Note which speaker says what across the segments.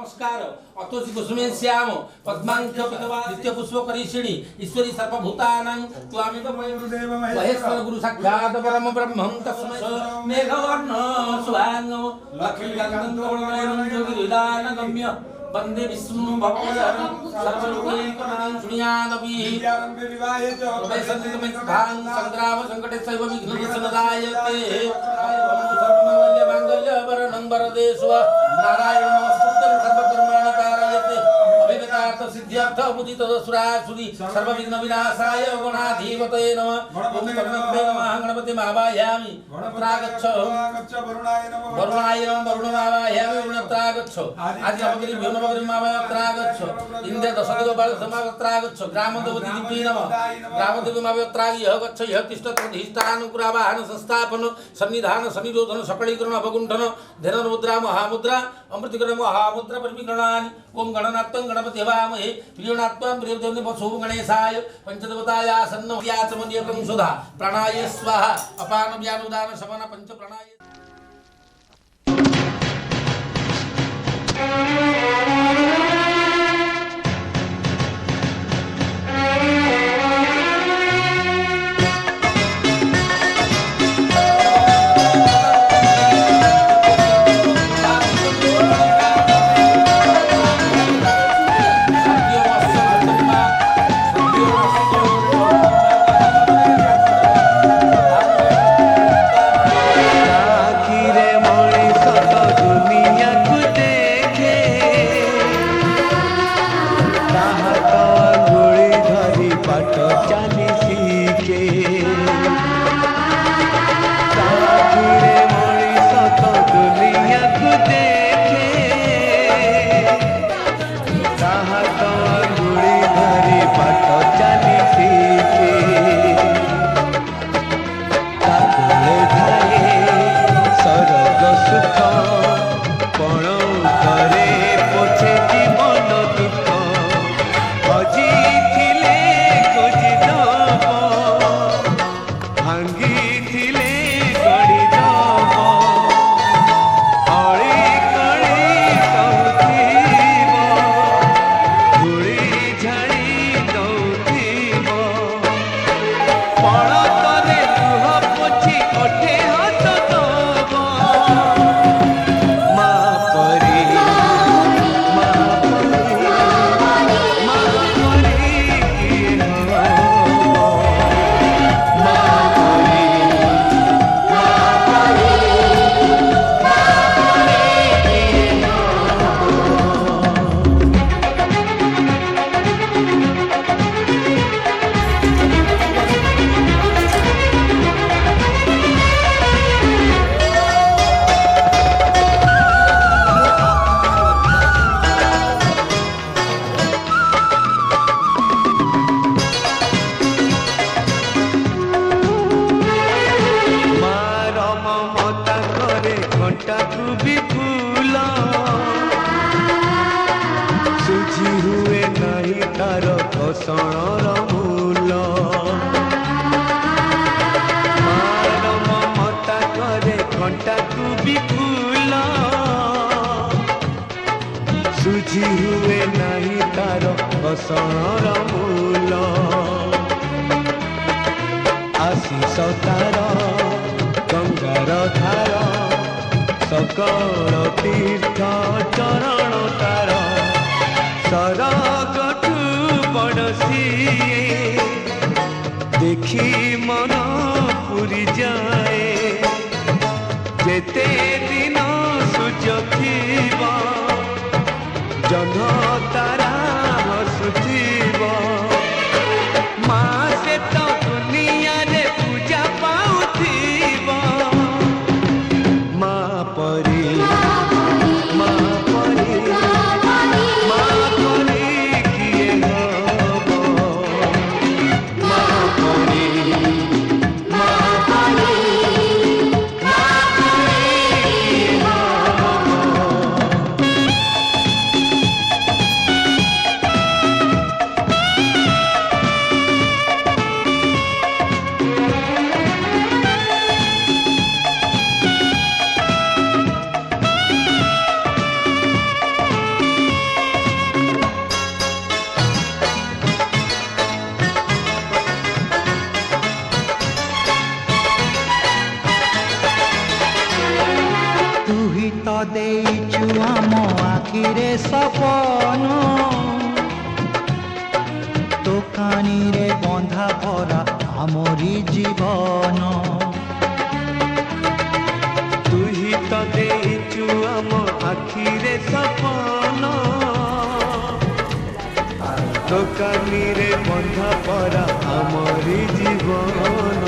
Speaker 1: नमस्कार अतोषि कुसुमे श्याम पद्मांक नित्य पुष्प करीषिणी ईश्वरी सर्वभूतानां त्वामेव महेश्वर गुरु साक्षात् परम ब्रह्मं तस्मै मेघवर्ण सुभांगं लक्ष्मीकान्तं कमलनयनं योगिहृदान गम्य वंदे विष्णु भवभयहरं सर्वलोकैकनाथं शृणुयादपि प्रवेशन्तिमेधां संग्राम संकटे सैव विघ्नविनाशायते सर्वमंगल्यमाङ्गल्यवरणं वरदे स्व नारायण नमस्कृतं सर्वकर्माणि कारयते अभिगतार्थ सिद्ध्यर्थ बुद्धितदसुरासुरी सर्वविघ्न विनाशाय गणाधिपतये नमः ओम गणपते नमः गणपति महावायामि गणत्रागच्छ वरुणाय नमः वरुणमावायामि वरुणत्रागच्छ आदि नवगिरि भीमनगरि मावात्रागच्छ इंद्र दशदिग बाल समावत्रागच्छ ग्रामदेवति दिव्ये नमः ग्रामदेवी मावात्रागि यह गच्छ यह तिष्ठत् अधिष्ठानुपुरावाहन संस्थापन सन्निधान सन्निरोधन सकलीकरण अवगुंठन ध्यान मुद्रा महामुद्रा अमृतकरण महामुद्रा परिमीकरणानि ओम गणनात्मं गणपति हवामहे प्रियनात्मं प्रियदेवने वसु गणेशाय पंचदेवतायासन्न याचमनियकं सुधा प्राणाय स्वाहा अपान व्यानुदान शमन पंच प्राणाय
Speaker 2: सुझी हुए नहीं तार बसणर मूल आशीष तार गंगार धार सकल तीर्थ चरण तार सरगठु बड़सी देखी मन पुरी जाए जेते दिन सूर्य थीबा जह्न तारा हसुथिब माँ से तो दुनिया रे पूजा पाउथिब माँ परी माँ परी माँ परी किए हब माँ परी माँ परी माँ परी किए हब
Speaker 3: आखिरे सपन तो कानी रे बंधा भरा आमरी जीवन
Speaker 2: तू ही तो देचु आम आखिरे सपन तो कानी रे बंधा परा आमरी जीवन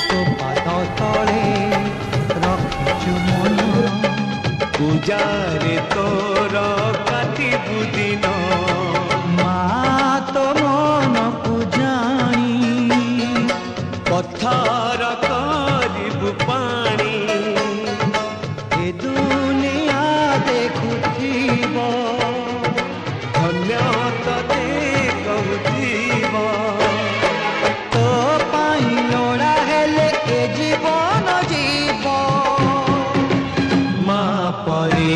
Speaker 3: तो पाद तले रखिछु मन
Speaker 2: पूजारे तोर काटिबु दिन
Speaker 3: मा तो मन को जानी
Speaker 2: पत्थर करिबु पानी
Speaker 3: ए दुनिया देखुथिब
Speaker 2: धन्य तते कहूथिब
Speaker 3: तो पाई लोड़ा हेले ए जीवन जीव
Speaker 2: मा परे